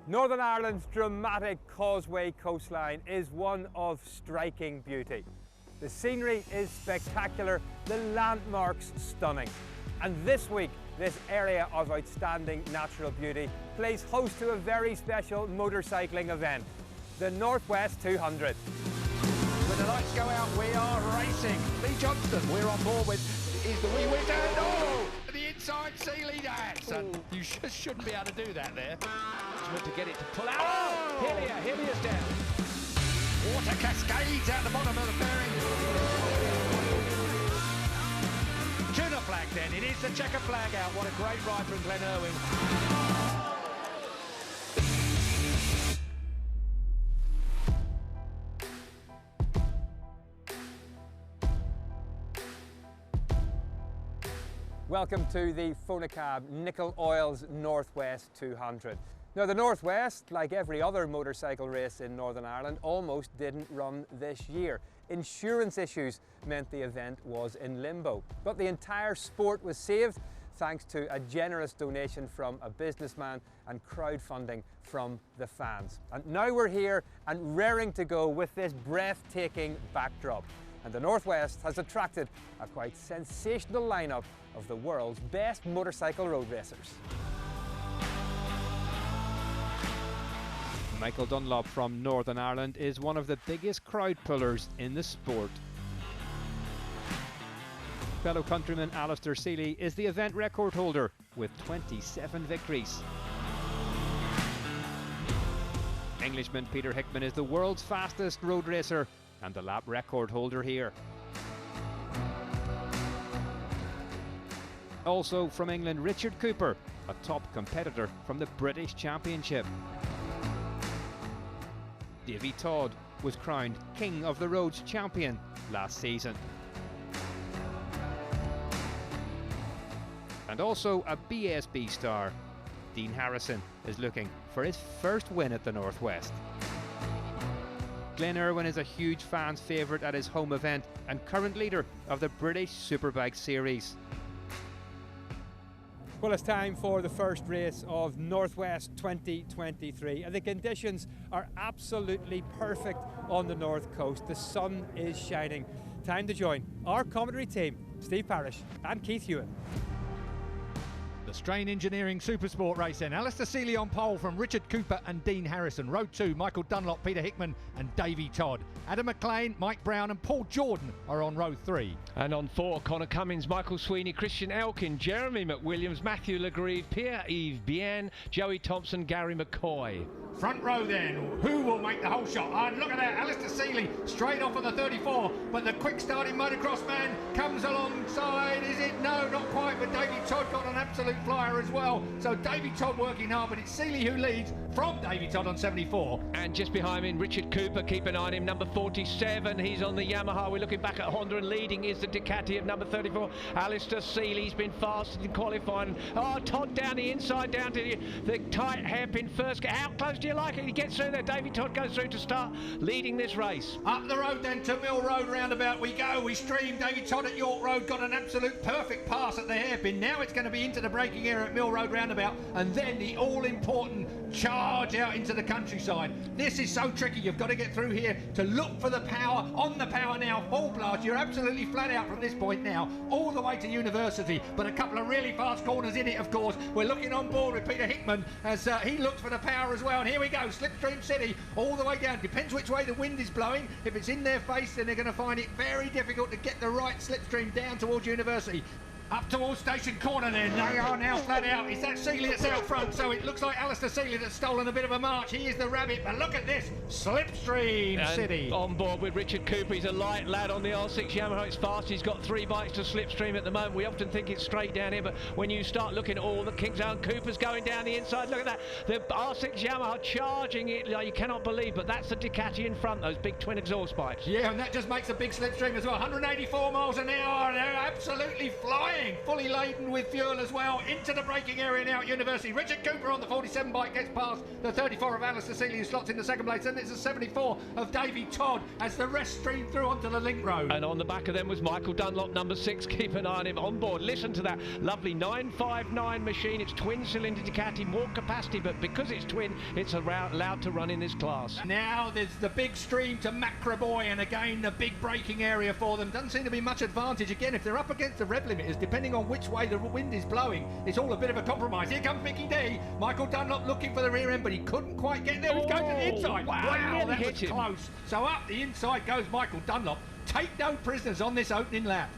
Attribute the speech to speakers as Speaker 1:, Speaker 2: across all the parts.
Speaker 1: Northern Ireland's dramatic causeway coastline is one of striking beauty. The scenery is spectacular, the landmarks stunning. And this week, this area of outstanding natural beauty plays host to a very special motorcycling event, the Northwest 200.
Speaker 2: When the lights go out, we are racing. Lee Johnston, we're on board with, is the wee whiz, and oh, the inside Sealy dance. And you shouldn't be able to do that there. To get it to pull out. Oh, Helia's down. Water cascades out the bottom of the fairing. Tuna flag then. It is the checker flag out. What a great ride from Glen Irwin.
Speaker 1: Welcome to the Fonacab Nickel Oil's Northwest 200. Now the Northwest, like every other motorcycle race in Northern Ireland, almost didn't run this year. Insurance issues meant the event was in limbo. But the entire sport was saved thanks to a generous donation from a businessman and crowdfunding from the fans. And now we're here and raring to go with this breathtaking backdrop. And the Northwest has attracted a quite sensational lineup of the world's best motorcycle road racers. Michael Dunlop from Northern Ireland is one of the biggest crowd pullers in the sport. Fellow countryman Alistair Sealy is the event record holder with 27 victories. Englishman Peter Hickman is the world's fastest road racer and the lap record holder here. Also from England, Richard Cooper, a top competitor from the British Championship. Davy Todd was crowned King of the Roads champion last season. And also a BSB star, Dean Harrison, is looking for his first win at the Northwest. Glen Irwin is a huge fan's favourite at his home event and current leader of the British Superbike Series. Well, it's time for the first race of Northwest 2023 and the conditions are absolutely perfect on the north coast. The sun is shining. Time to join our commentary team, Steve Parrish and Keith Hewitt.
Speaker 2: The Strain Engineering Supersport race then. Alistair Sealy on pole from Richard Cooper and Dean Harrison. Row 2, Michael Dunlop, Peter Hickman and Davy Todd. Adam McLean, Mike Brown and Paul Jordan are on row 3.
Speaker 3: And on 4, Connor Cummins, Michael Sweeney, Christian Elkin, Jeremy McWilliams, Matthew Legreve, Pierre-Yves Bien, Joey Thompson, Gary McCoy.
Speaker 2: Front row then, who will make the whole shot? And look at that, Alistair Sealy straight off of the 34, but the quick starting motocross man comes alongside, is it? No, not quite, but Davy Todd got an absolute flyer as well. So Davy Todd working hard, but it's Sealy who leads from Davy Todd on 74.
Speaker 3: And just behind him, Richard Cooper, keep an eye on him, number 47, he's on the Yamaha. We're looking back at Honda, and leading is the Ducati of number 34, Alistair Sealy's been fast in qualifying. Oh, Todd down the inside, down to the tight hairpin first. How close do you like it? He gets through there. Davy Todd goes through to start leading this race.
Speaker 2: Up the road then to Mill Road roundabout we go. We stream. Davy Todd at York Road got an absolute perfect pass at the hairpin. Now it's going to be into the braking area at Mill Road roundabout, and then the all-important charge out into the countryside. This is so tricky. You've got to get through here to look for the power. On the power now, full blast. You're absolutely flat out from this point now, all the way to University, but a couple of really fast corners in it, of course. We're looking on board with Peter Hickman as he looks for the power as well, and here we go, Slipstream City all the way down. Depends which way the wind is blowing. If it's in their face, then they're going to find it very difficult to get the right slipstream down towards University. Up towards Station Corner then, they are now flat out. It's that Sealy that's out front, so it looks like Alistair Sealy that's stolen a bit of a march. He is the rabbit, but look at this, Slipstream City.
Speaker 3: On board with Richard Cooper, he's a light lad on the R6 Yamaha, it's fast, he's got 3 bikes to Slipstream at the moment. We often think it's straight down here, but when you start looking at all the Kingsdown, Cooper's going down the inside, look at that. The R6 Yamaha charging it like you cannot believe, but that's the Ducati in front, those big twin exhaust pipes.
Speaker 2: Yeah, and that just makes a big slipstream as well. 184 miles an hour, they're absolutely flying flying, fully laden with fuel as well, into the braking area now at University. Richard Cooper on the 47 bike gets past the 34 of Alistair Seeley, who slots into second place. Then it's the 74 of Davey Todd as the rest stream through onto the link road.
Speaker 3: And on the back of them was Michael Dunlop, number 6. Keep an eye on him on board. Listen to that lovely 959 machine. It's twin-cylinder Ducati, more capacity, but because it's twin, it's allowed to run in this class.
Speaker 2: Now there's the big stream to Macroboy, and again the big braking area for them. Doesn't seem to be much advantage. Again, if they're up against the rev limiters, depending on which way the wind is blowing, it's all a bit of a compromise. Here comes Mickey D. Michael Dunlop looking for the rear end, but he couldn't quite get there. He's going to the inside. Wow, that was close. So up the inside goes Michael Dunlop. Take no prisoners on this opening lap.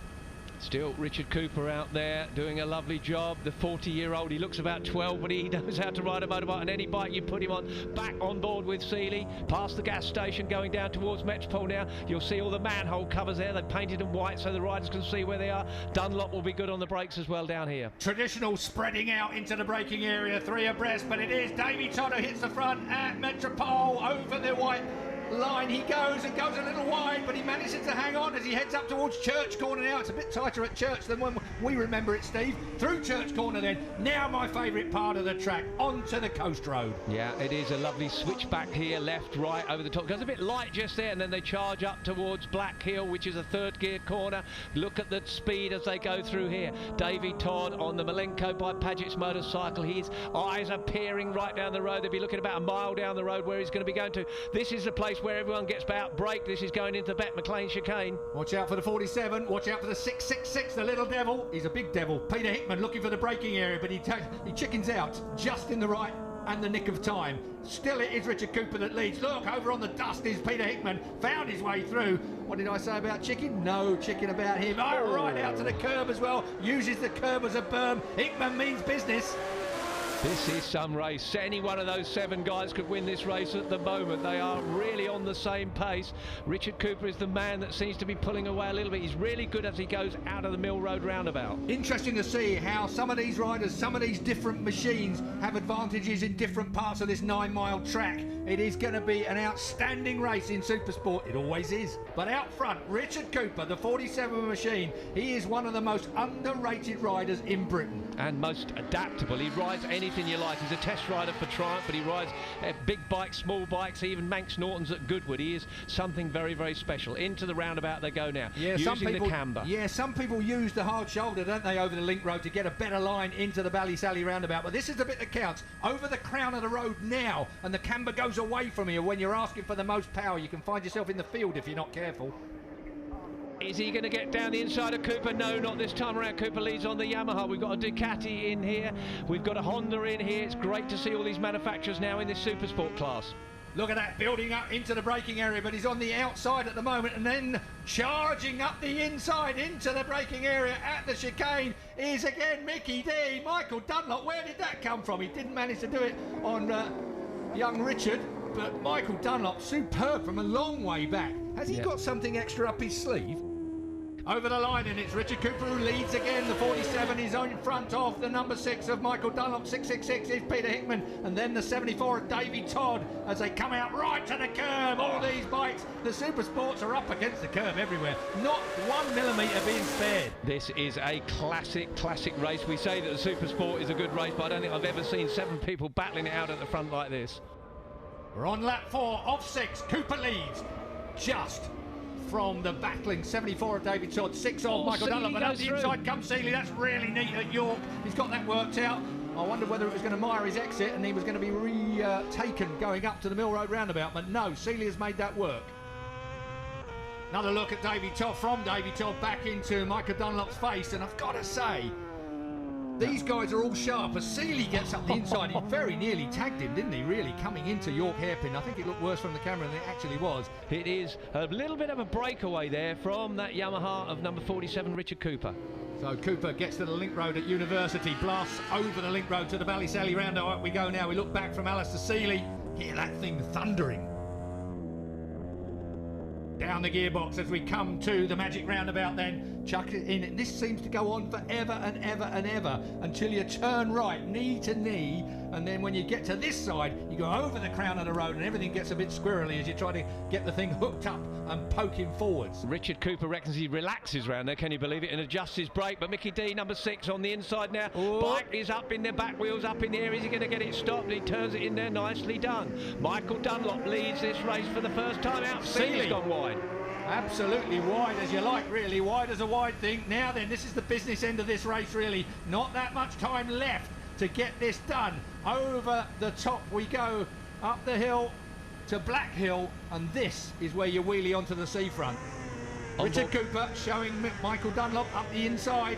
Speaker 3: Still Richard Cooper out there doing a lovely job. The 40-year-old, he looks about 12, but he knows how to ride a motorbike, and any bike you put him on. Back on board with Seeley, past the gas station, going down towards Metropole now. You'll see all the manhole covers there. They've painted them white so the riders can see where they are. Dunlop will be good on the brakes as well down here.
Speaker 2: Traditional spreading out into the braking area, 3 abreast, but it is Davey Todd who hits the front at Metropole over the white line. He goes and goes a little wide, but he manages to hang on as he heads up towards Church Corner now. It's a bit tighter at Church than when we remember it, Steve. Through Church Corner then. Now my favourite part of the track, onto the coast road.
Speaker 3: Yeah, it is a lovely switchback here, left, right, over the top. Goes a bit light just there, and then they charge up towards Black Hill, which is a third gear corner. Look at the speed as they go through here. Davey Todd on the Malenko by Paget's motorcycle. His eyes are peering right down the road. They'll be looking about a mile down the road where he's going to be going to. This is the place where everyone gets out brake. This is going into the Bet McLean chicane.
Speaker 2: Watch out for the 47. Watch out for the 666, the little devil. He's a big devil. Peter Hickman looking for the braking area, but he chickens out just in the right and the nick of time. Still it is Richard Cooper that leads. Look, over on the dust is Peter Hickman. Found his way through. What did I say about chicken? No chicken about him. Oh, right out to the curb as well. Uses the curb as a berm. Hickman means business.
Speaker 3: This is some race. Any one of those 7 guys could win this race at the moment. They are really on the same pace. Richard Cooper is the man that seems to be pulling away a little bit. He's really good as he goes out of the Mill Road roundabout.
Speaker 2: Interesting to see how some of these riders, some of these different machines have advantages in different parts of this 9-mile track. It is going to be an outstanding race in Supersport. It always is. But out front, Richard Cooper, the 47 machine, he is one of the most underrated riders in Britain.
Speaker 3: And most adaptable. He rides anything you like. He's a test rider for Triumph, but he rides big bikes, small bikes, even Manx Nortons at Goodwood. He is something very, very special. Into the roundabout they go now, using the camber.
Speaker 2: Yeah, some people use the hard shoulder, don't they, over the link road to get a better line into the Ballysally roundabout. But this is the bit that counts. Over the crown of the road now, and the camber goes away from you. When you're asking for the most power, you can find yourself in the field if you're not careful.
Speaker 3: Is he going to get down the inside of Cooper? No, not this time around. Cooper leads on the Yamaha. We've got a Ducati in here. We've got a Honda in here. It's great to see all these manufacturers now in this Supersport class.
Speaker 2: Look at that, building up into the braking area, but he's on the outside at the moment, and then charging up the inside into the braking area at the chicane is again Mickey D. Michael Dunlop. Where did that come from? He didn't manage to do it on young Richard, but Michael Dunlop, superb from a long way back. Has he got something extra up his sleeve? Over the line, and it's Richard Cooper who leads again. The 47 is in front of the number 6 of Michael Dunlop. 666 is Peter Hickman, and then the 74 of Davey Todd as they come out right to the curb. All these bikes, the Supersports are up against the curb everywhere. Not 1 millimetre being spared.
Speaker 3: This is a classic race. We say that the Supersport is a good race, but I don't think I've ever seen 7 people battling it out at the front like this.
Speaker 2: We're on lap 4 of 6. Cooper leads just from the battling 74 of David Todd, 6 of Michael Dunlop, and up the inside comes Seeley. That's really neat at York. He's got that worked out. I wondered whether it was going to mire his exit and he was going to be retaken going up to the Mill Road roundabout, but no, Seeley has made that work. Another look at Davey Todd, from Davey Todd back into Michael Dunlop's face, and I've got to say, these guys are all sharp. As Seeley gets up the inside, he very nearly tagged him, didn't he, really, coming into York Hairpin. I think it looked worse from the camera than it actually was.
Speaker 3: It is a little bit of a breakaway there from that Yamaha of number 47, Richard Cooper.
Speaker 2: So Cooper gets to the link road at University, blasts over the link road to the Ballysally roundabout. We go now. We look back from Alistair Seeley. Hear that thing thundering. Down the gearbox as we come to the magic roundabout then. chuck it in. And this seems to go on forever and ever and ever until you turn right, knee to knee, and then when you get to this side, you go over the crown of the road and everything gets a bit squirrely as you try to get the thing hooked up and poke him forwards.
Speaker 3: Richard Cooper reckons he relaxes round there, can you believe it, and adjusts his brake, but Mickey D, number 6, on the inside now.
Speaker 2: Ooh.
Speaker 3: Bike is up in the back wheels, up in the air. Is he going to get it stopped? And he turns it in there, nicely done. Michael Dunlop leads this race for the first time out. Seeley's gone wide.
Speaker 2: Absolutely wide as you like, really. Wide as a wide thing. Now then, this is the business end of this race, really. Not that much time left to get this done. Over the top we go, up the hill to Black Hill, and this is where you wheelie onto the seafront. Richard Cooper showing Michael Dunlop up the inside.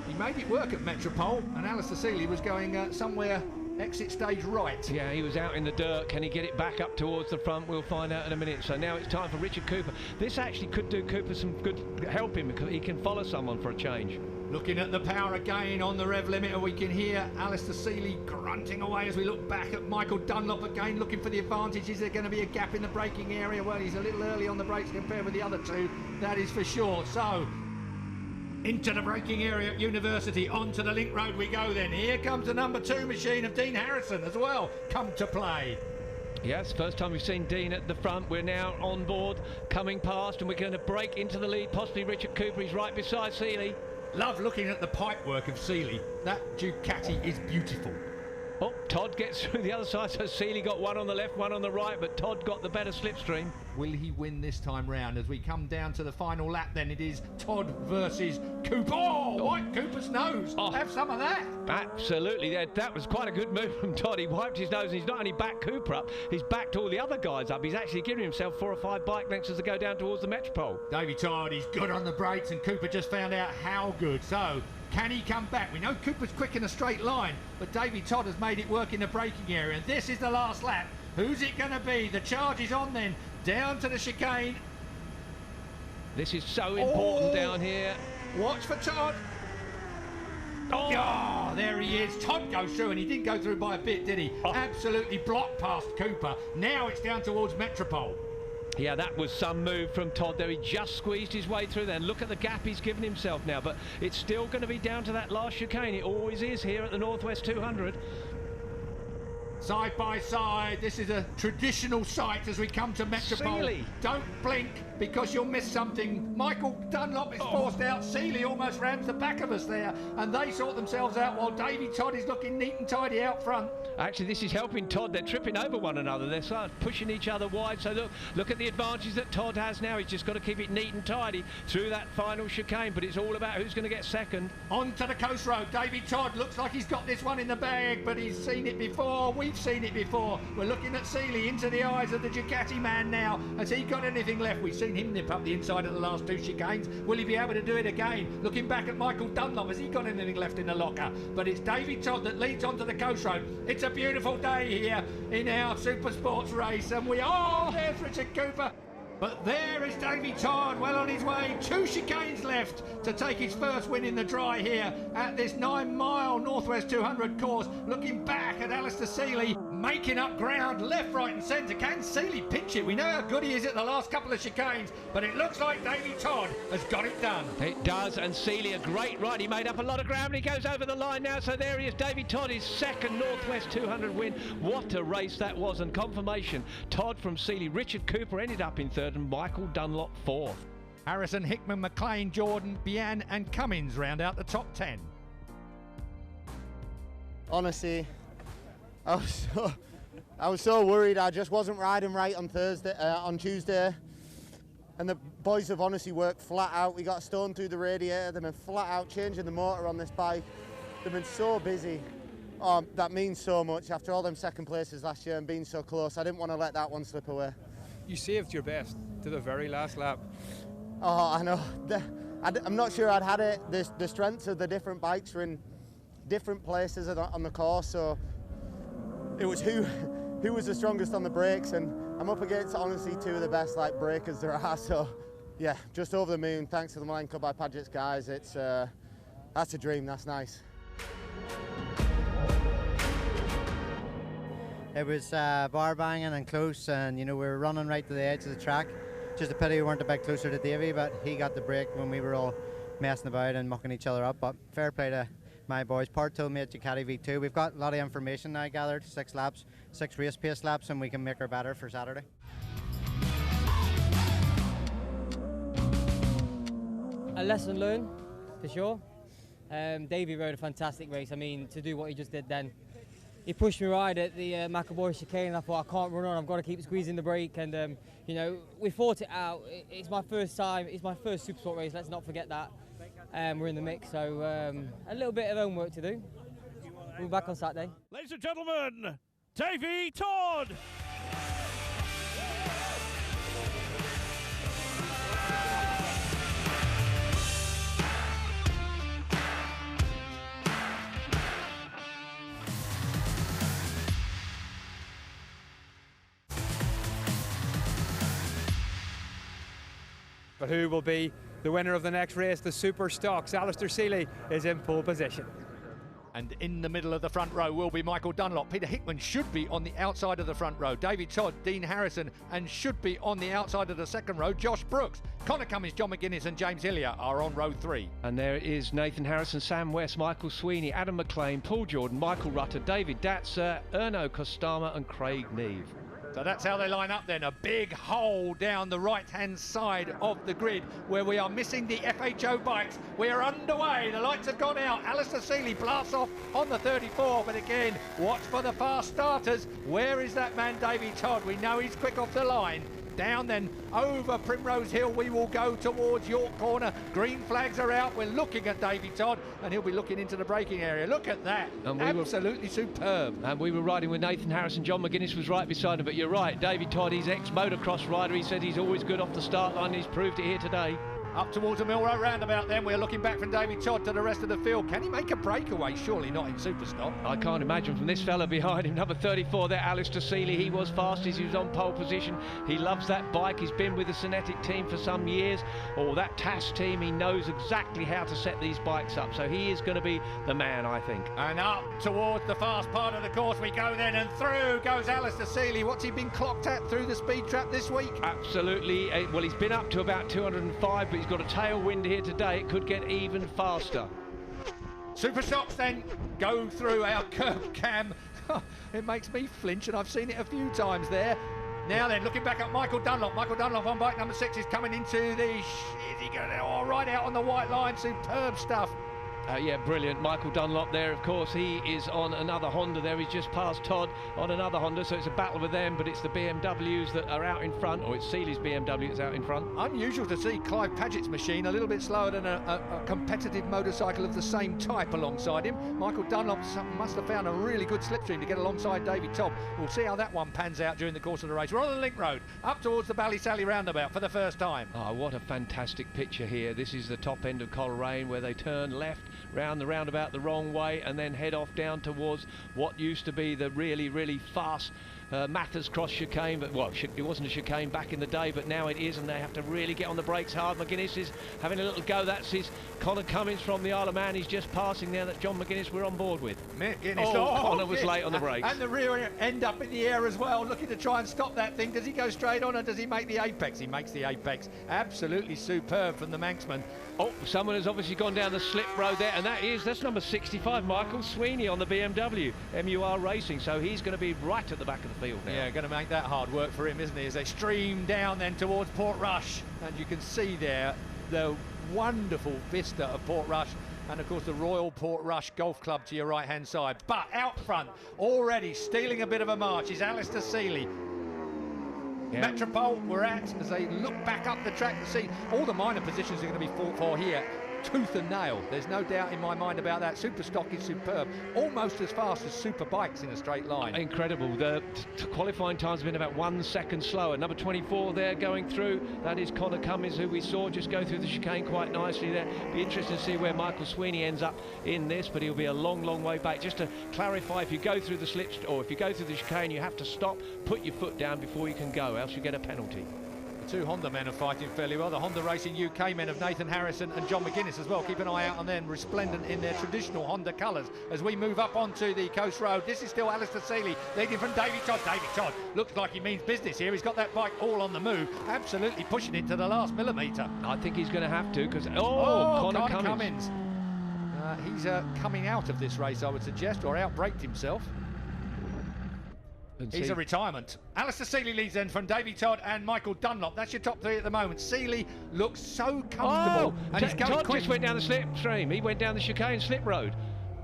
Speaker 2: He made it work at Metropole, and Alistair Seeley was going somewhere exit stage right.
Speaker 3: Yeah, he was out in the dirt. Can he get it back up towards the front? We'll find out in a minute. So now it's time for Richard Cooper. This actually could do Cooper some good, help him, because he can follow someone for a change.
Speaker 2: Looking at the power again on the rev limiter, we can hear Alistair Seeley grunting away as we look back at Michael Dunlop again, looking for the advantage. Is there going to be a gap in the braking area? Well, he's a little early on the brakes compared with the other two, that is for sure. So, into the braking area at University, onto the link road we go then. Here comes the number 2 machine of Dean Harrison as well, come to play.
Speaker 3: Yes, first time we've seen Dean at the front. We're now on board, coming past, and we're going to break into the lead, possibly Richard Cooper. He's right beside Seeley.
Speaker 2: Love looking at the pipework of Seeley. That Ducati is beautiful.
Speaker 3: Oh, Todd gets through the other side, so Seeley got one on the left, one on the right, but Todd got the better slipstream.
Speaker 2: Will he win this time round? As we come down to the final lap, then it is Todd versus Cooper. Oh, White Cooper's nose.
Speaker 3: Oh,
Speaker 2: have some of that.
Speaker 3: Absolutely. That was quite a good move from Todd. He wiped his nose, and he's not only backed Cooper up, he's backed all the other guys up. He's actually giving himself 4 or 5 bike lengths as they go down towards the Metropole.
Speaker 2: Davey Todd, he's good on the brakes, and Cooper just found out how good. So, can he come back? We know Cooper's quick in a straight line, but Davey Todd has made it work in the braking area. And this is the last lap. Who's it going to be? The charge is on then. Down to the chicane.
Speaker 3: This is so important down here.
Speaker 2: Watch for Todd. Oh, there he is. Todd goes through, and he didn't go through by a bit, did he? Oh. Absolutely blocked past Cooper. Now it's down towards Metropole.
Speaker 3: Yeah, that was some move from Todd there. He just squeezed his way through there. And look at the gap he's given himself now. But it's still going to be down to that last chicane. It always is here at the Northwest 200.
Speaker 2: Side by side, this is a traditional sight as we come to Metropole.
Speaker 3: Seeley.
Speaker 2: Don't blink because you'll miss something. Michael Dunlop is forced out. Seeley almost rams the back of us there, and they sort themselves out while Davey Todd is looking neat and tidy out front.
Speaker 3: Actually, this is helping Todd. They're tripping over one another. They're sort of pushing each other wide. So look at the advantage that Todd has now. He's just got to keep it neat and tidy through that final chicane, but it's all about who's going to get second.
Speaker 2: On to the coast road. Davey Todd looks like he's got this one in the bag, but he's seen it before. We've seen it before. We're looking at Seeley into the eyes of the Ducati man now. Has he got anything left? We've seen him nip up the inside of the last 2 chicanes. Will he be able to do it again? Looking back at Michael Dunlop, has he got anything left in the locker? But it's Davey Todd that leads onto the coast road. It's a beautiful day here in our Super Sports race, and there's Richard Cooper. But there is Davey Todd, well on his way. 2 chicanes left to take his first win in the dry here at this 9-mile Northwest 200 course. Looking back at Alistair Seeley, making up ground left, right and centre. Can Seeley pinch it? We know how good he is at the last couple of chicanes, but it looks like Davey Todd has got it done.
Speaker 3: It does, and Seeley a great ride. He made up a lot of ground. He goes over the line now, so there he is. Davey Todd, his second Northwest 200 win. What a race that was, and confirmation. Todd from Seeley. Richard Cooper ended up in 3rd, and Michael Dunlop 4th.
Speaker 2: Harrison, Hickman, McLean, Jordan, Bian and Cummins round out the top 10.
Speaker 4: Honestly, I was so worried. I just wasn't riding right on Tuesday, and the boys have honestly worked flat out. We got a stone through the radiator. They've been flat out changing the motor on this bike. They've been so busy. That means so much after all them second places last year and being so close. I didn't want to let that one slip away.
Speaker 1: You saved your best to the very last lap.
Speaker 4: Oh, I know. I'm not sure I'd had it. The strengths of the different bikes were in different places on the course, so it was who was the strongest on the brakes, and I'm up against honestly 2 of the best breakers there are. So yeah, just over the moon. Thanks to the Milan Club by Paget's guys. That's a dream. That's nice.
Speaker 5: It was bar banging and close, and we were running right to the edge of the track. Just a pity we weren't a bit closer to Davey, but he got the break when we were all messing about and mucking each other up. But fair play to my boys. Part told me at Ducati V2, we've got a lot of information now gathered, 6 laps, 6 race pace laps, and we can make her better for Saturday.
Speaker 6: A lesson learned, for sure. Davey rode a fantastic race. I mean, to do what he just did then. He pushed me right at the McAvoy chicane, and I thought, I can't run on, I've got to keep squeezing the brake. And, you know, we fought it out. It's my first time, it's my first Supersport race, let's not forget that. We're in the mix, so a little bit of homework to do. We'll be back on Saturday.
Speaker 7: Ladies and gentlemen, Davey Todd.
Speaker 1: But who will be the winner of the next race? The Super Stocks. Alistair Seeley is in pole position.
Speaker 2: And in the middle of the front row will be Michael Dunlop. Peter Hickman should be on the outside of the front row. David Todd, Dean Harrison, and should be on the outside of the second row. Josh Brooks, Connor Cummins, John McGuinness and James Hillier are on row 3.
Speaker 3: And there is Nathan Harrison, Sam West, Michael Sweeney, Adam McLean, Paul Jordan, Michael Rutter, David Datzer, Erno Kostama and Craig Neve.
Speaker 2: So that's how they line up then. A big hole down the right-hand side of the grid where we are missing the FHO bikes. We are underway. The lights have gone out. Alistair Seeley blasts off on the 34. But again, watch for the fast starters. Where is that man, Davey Todd? We know he's quick off the line. Down then, over Primrose Hill, we will go towards York Corner. Green flags are out. We're looking at Davey Todd, and he'll be looking into the braking area. Look at that. Absolutely superb.
Speaker 3: And we were riding with Nathan Harrison. John McGuinness was right beside him. But you're right, Davey Todd, he's ex-motocross rider. He said he's always good off the start line. He's proved it here today.
Speaker 2: Up towards the Mill Road roundabout then, we're looking back from Davey Todd to the rest of the field. Can he make a breakaway? Surely not in Superstock.
Speaker 3: I can't imagine from this fella behind him. Number 34 there, Alistair Seeley. He was fastest, he was on pole position. He loves that bike. He's been with the Synetic team for some years, or that TAS team. He knows exactly how to set these bikes up, so he is going to be the man, I think.
Speaker 2: And up towards the fast part of the course we go then, and through goes Alistair Seeley. What's he been clocked at through the speed trap this week?
Speaker 3: Absolutely. Well, he's been up to about 205, but he's got a tailwind here today. It could get even faster.
Speaker 2: Superstocks then go through our curb cam. It makes me flinch, and I've seen it a few times there. Now then, looking back at Michael Dunlop. Michael Dunlop on bike number 6 is coming into the... Is he going to... Oh, right out on the white line. Superb stuff.
Speaker 3: Yeah, brilliant. Michael Dunlop there, of course. He is on another Honda there. He's just passed Todd on another Honda, so it's a battle with them, but it's the BMWs that are out in front, or it's Seeley's BMW that's out in front.
Speaker 2: Unusual to see Clive Paget's machine a little bit slower than a competitive motorcycle of the same type alongside him. Michael Dunlop must have found a really good slipstream to get alongside Davey Todd. We'll see how that one pans out during the course of the race. We're on the Link Road, up towards the Ballysally roundabout for the first time.
Speaker 3: Oh, what a fantastic picture here. This is the top end of Coleraine, where they turn left round the roundabout the wrong way and then head off down towards what used to be the really, really fast Mathers Cross chicane, but well, it wasn't a chicane back in the day, but now it is, and they have to really get on the brakes hard. McGuinness is having a little go. That's his Connor Cummins from the Isle of Man. He's just passing there. That John McGuinness we're on board with.
Speaker 2: McGuinness.
Speaker 3: Connor was late on the brakes.
Speaker 2: And the rear end up in the air as well, looking to try and stop that thing. Does he go straight on, or does he make the apex? He makes the apex. Absolutely superb from the Manxman.
Speaker 3: Oh, someone has obviously gone down the slip road there, and that's number 65, Michael Sweeney on the BMW, MUR Racing, so he's going to be right at the back of the field now.
Speaker 2: Yeah, going to make that hard work for him, isn't he, as they stream down then towards Portrush, and you can see there the wonderful vista of Portrush, and of course the Royal Portrush Golf Club to your right-hand side. But out front, already stealing a bit of a march, is Alistair Seeley. Yeah. Metropole we're at as they look back up the track to see all the minor positions are going to be fought for here. Tooth and nail, there's no doubt in my mind about that. Superstock is superb, almost as fast as super bikes in a straight line.
Speaker 3: Incredible. The qualifying time's been about 1 second slower. Number 24 there going through, that is Connor Cummins, who we saw just go through the chicane quite nicely there. Be interesting to see where Michael Sweeney ends up in this, but he'll be a long, long way back. Just to clarify, if you go through the slips, or if you go through the chicane, you have to stop, put your foot down before you can go, else you get a penalty.
Speaker 2: two Honda men are fighting fairly well. The Honda Racing UK men of Nathan Harrison and John McGuinness as well. Keep an eye out on them, resplendent in their traditional Honda colours. As we move up onto the coast road, this is still Alistair Seeley leading from Davy Todd. Davy Todd looks like he means business here. He's got that bike all on the move, absolutely pushing it to the last millimetre.
Speaker 3: I think he's going to have to, because Connor Cummins.
Speaker 2: He's coming out of this race, I would suggest, or outbraked himself. He's a retirement. Alistair Seeley leads then from Davy Todd and Michael Dunlop. That's your top three at the moment. Seeley looks so comfortable. And he's going
Speaker 3: Todd
Speaker 2: quick.
Speaker 3: just went down the slipstream. He went down the chicane slip road.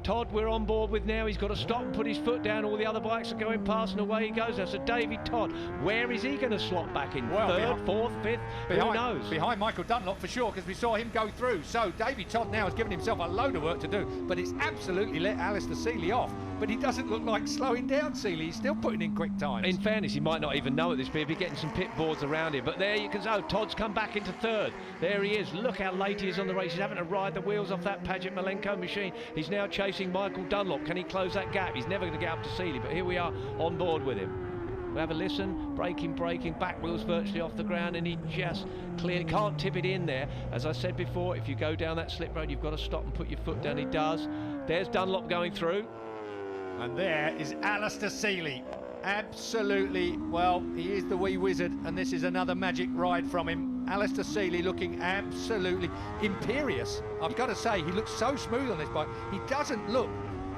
Speaker 3: Todd, we're on board with now. He's got to stop and put his foot down. All the other bikes are going past, and away he goes. That's a Davy Todd. Where is he going to slot back in?
Speaker 2: Well,
Speaker 3: third, fourth, fifth? Who knows?
Speaker 2: Behind Michael Dunlop for sure, because we saw him go through. So Davy Todd now has given himself a load of work to do, but it's absolutely let Alistair Seeley off. But he doesn't look like slowing down, Seeley. He's still putting in quick times.
Speaker 3: In fairness, he might not even know at this point. He'll be getting some pit boards around him. But there you can see, Todd's come back into third. There he is. Look how late he is on the race. He's having to ride the wheels off that Paget Malenko machine. He's now chasing Michael Dunlop. Can he close that gap? He's never going to get up to Seeley, but here we are on board with him. We'll have a listen. Braking, back wheels virtually off the ground, and he just clearly can't tip it in there. As I said before, if you go down that slip road, you've got to stop and put your foot down. He does. There's Dunlop going through.
Speaker 2: And there is Alistair Seeley. Absolutely, well, he is the wee wizard, and this is another magic ride from him. Alistair Seeley looking absolutely imperious. I've got to say, he looks so smooth on this bike. He doesn't look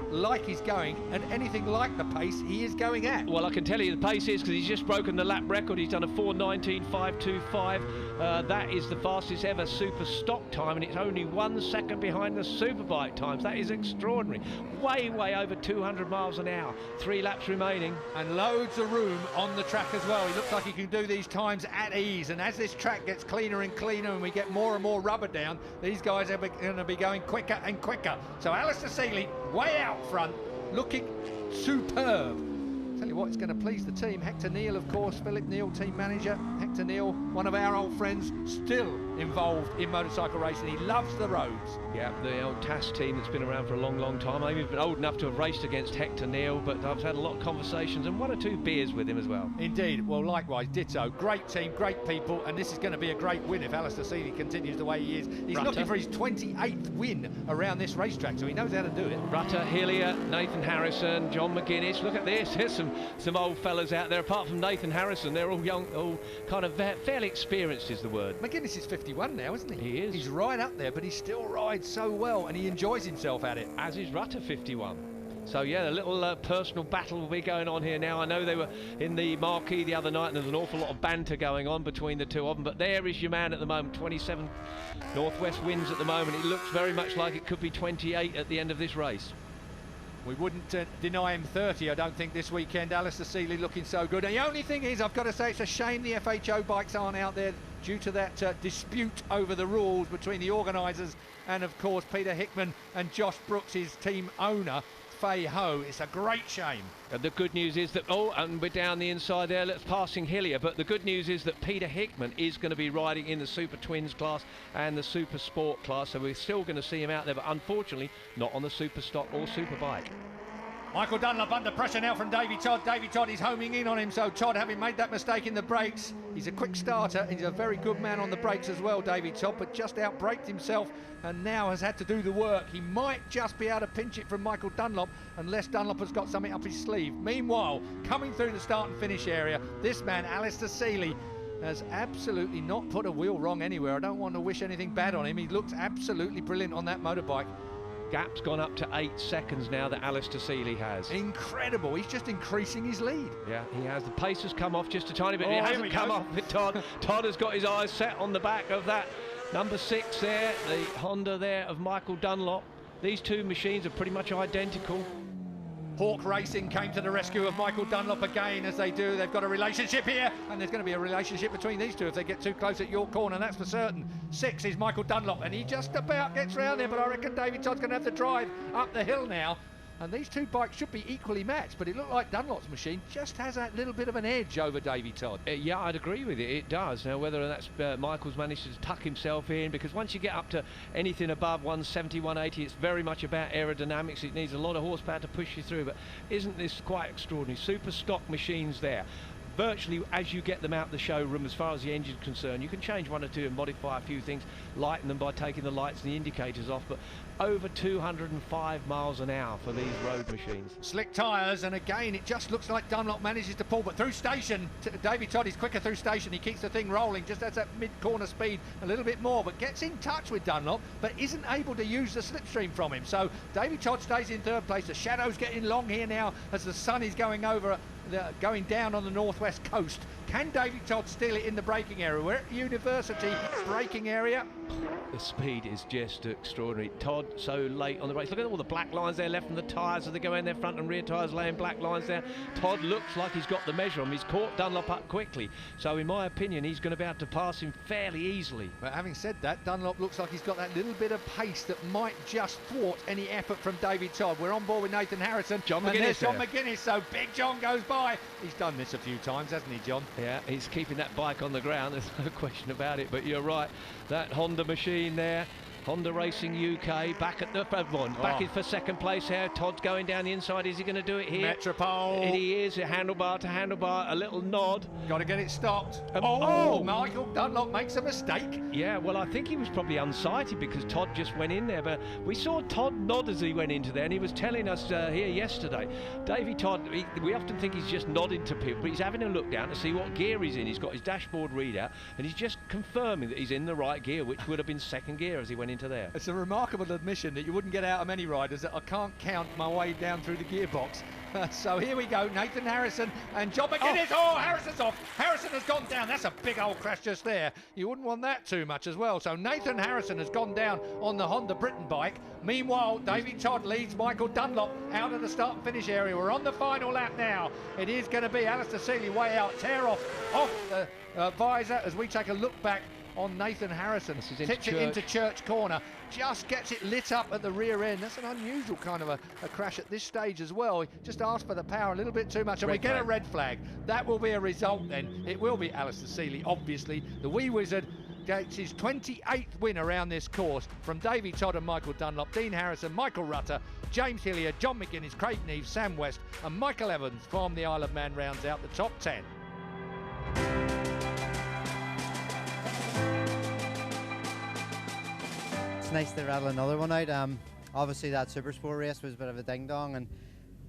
Speaker 2: like he's going at anything like the pace he is going at.
Speaker 3: Well, I can tell you the pace is, because he's just broken the lap record. He's done a 4:19.525. That is the fastest ever super stock time, and it's only 1 second behind the superbike times. That is extraordinary. Way over 200 miles an hour. 3 laps remaining.
Speaker 2: And loads of room on the track as well. He looks like he can do these times at ease, and as this track gets cleaner and cleaner and we get more and more rubber down, these guys are going to be going quicker and quicker. So Alistair Seeley way out front, looking superb. Tell you what, it's going to please the team. Hector Neal, of course, Philip Neal, team manager. Hector Neal, one of our old friends, still involved in motorcycle racing. He loves the roads.
Speaker 3: Yeah, the old TAS team that's been around for a long time. I've even been old enough to have raced against Hector Neal, but I've had a lot of conversations and 1 or 2 beers with him as well.
Speaker 2: Indeed, well, likewise, ditto. Great team, great people, and this is going to be a great win if Alistair Seeley continues the way he is. He's looking for his 28th win around this racetrack, so he knows how to do it.
Speaker 3: Rutter, Hillier, Nathan Harrison, John McGuinness. Look at this. Here's some old fellas out there. Apart from Nathan Harrison, they're all young, all kind of fairly experienced is the word.
Speaker 2: McGuinness is 51 now, isn't he?
Speaker 3: He is.
Speaker 2: He's right up there, but he still rides so well, and he enjoys himself at it.
Speaker 3: As is Rutter, 51. So yeah, a little personal battle will be going on here now. I know they were in the marquee the other night, and there's an awful lot of banter going on between the two of them, but there is your man at the moment. 27 Northwest wins at the moment. It looks very much like it could be 28 at the end of this race.
Speaker 2: We wouldn't deny him 30, I don't think, this weekend. Alistair Seeley looking so good. And the only thing is, I've got to say, it's a shame the FHO bikes aren't out there due to that dispute over the rules between the organisers and, of course, Peter Hickman and Josh Brooks, his team owner, Fei Ho. It's a great shame.
Speaker 3: And the good news is that, and we're down the inside there, let's passing Hillier, but the good news is that Peter Hickman is going to be riding in the Super Twins class and the Super Sport class, so we're still going to see him out there, but unfortunately not on the Super Stock or Super Bike.
Speaker 2: Michael Dunlop under pressure now from Davy Todd. Davy Todd is homing in on him, so Todd, having made that mistake in the brakes, he's a quick starter. He's a very good man on the brakes as well, Davy Todd, but just outbraked himself and now has had to do the work. He might just be able to pinch it from Michael Dunlop unless Dunlop has got something up his sleeve. Meanwhile, coming through the start and finish area, this man, Alistair Seeley, has absolutely not put a wheel wrong anywhere. I don't want to wish anything bad on him. He looks absolutely brilliant on that motorbike.
Speaker 3: Gap's gone up to 8 seconds now that Alistair Seeley has.
Speaker 2: Incredible. He's just increasing his lead.
Speaker 3: Yeah, he has. The pace has come off just a tiny bit. It hasn't come off with Todd. Todd has got his eyes set on the back of that number 6 there, the Honda there of Michael Dunlop. These two machines are pretty much identical.
Speaker 2: Hawk Racing came to the rescue of Michael Dunlop again, as they do. They've got a relationship here, and there's going to be a relationship between these two if they get too close at your corner, that's for certain. 6 is Michael Dunlop, and he just about gets round there, but I reckon David Todd's going to have to drive up the hill now. And these two bikes should be equally matched, but it looked like Dunlop's machine just has that little bit of an edge over Davy Todd.
Speaker 3: Yeah, I'd agree with you. It does. Now, whether that's Michael's managed to tuck himself in, because once you get up to anything above 170, 180, it's very much about aerodynamics. It needs a lot of horsepower to push you through, but isn't this quite extraordinary? Super stock machines there. virtually as you get them out the showroom, as far as the engine's concerned, you can change one or two and modify a few things, lighten them by taking the lights and the indicators off, but over 205 miles an hour for these road machines.
Speaker 2: Slick tyres, and again it just looks like Dunlop manages to pull, but through station, Davy Todd is quicker through station. He keeps the thing rolling, just has that mid-corner speed a little bit more, but gets in touch with Dunlop, but isn't able to use the slipstream from him. So Davy Todd stays in third place. The shadow's getting long here now as the sun is going over, going down on the northwest coast. Can Davy Todd steal it in the braking area? We're at University braking area.
Speaker 3: The speed is just extraordinary. Todd so late on the race. Look at all the black lines there left from the tyres as they go in their front and rear tyres laying black lines there. Todd looks like he's got the measure on him. He's caught Dunlop up quickly. So in my opinion, he's going to be able to pass him fairly easily.
Speaker 2: But having said that, Dunlop looks like he's got that little bit of pace that might just thwart any effort from Davy Todd. We're on board with Nathan Harrison.
Speaker 3: John McGuinness.
Speaker 2: And there's John McGuinness, so Big John goes by. He's done this a few times, hasn't he, John?
Speaker 3: Yeah, he's keeping that bike on the ground, there's no question about it, but you're right, that Honda machine there, Honda Racing UK, back at the front one, back in for second place here. Todd's going down the inside. Is he going to do it here?
Speaker 2: Metropole.
Speaker 3: And he is, handlebar to handlebar, a little nod.
Speaker 2: Got to get it stopped.
Speaker 3: Oh,
Speaker 2: Michael Dunlop makes a mistake.
Speaker 3: Yeah, well, I think he was probably unsighted because Todd just went in there, but we saw Todd nod as he went into there, and he was telling us here yesterday, Davy Todd, we often think he's just nodding to people, but he's having a look down to see what gear he's in. He's got his dashboard readout, and he's just confirming that he's in the right gear, which would have been second gear as he went into there.
Speaker 2: It's a remarkable admission that you wouldn't get out of many riders, that I can't count my way down through the gearbox. So here we go, Nathan Harrison and John McGuinness. Oh, Harrison's off. Harrison has gone down. That's a big old crash just there. You wouldn't want that too much as well. So Nathan Harrison has gone down on the Honda Britain bike. Meanwhile, Davy Todd leads Michael Dunlop out of the start and finish area. We're on the final lap now. It is going to be Alistair Seeley way out, tear off the visor as we take a look back on Nathan Harrison. Tips it into Church Corner, just gets it lit up at the rear end. That's an unusual kind of a crash at this stage as well. He just asked for the power a little bit too much, and we get a red flag. That will be a result then. It will be Alistair Seeley, obviously. The wee wizard gets his 28th win around this course from Davy Todd and Michael Dunlop, Dean Harrison, Michael Rutter, James Hilliard, John McGuinness, Craig Neves, Sam West and Michael Evans from the Isle of Man rounds out the top 10.
Speaker 5: It's nice to rattle another one out. Obviously that Supersport race was a bit of a ding-dong, and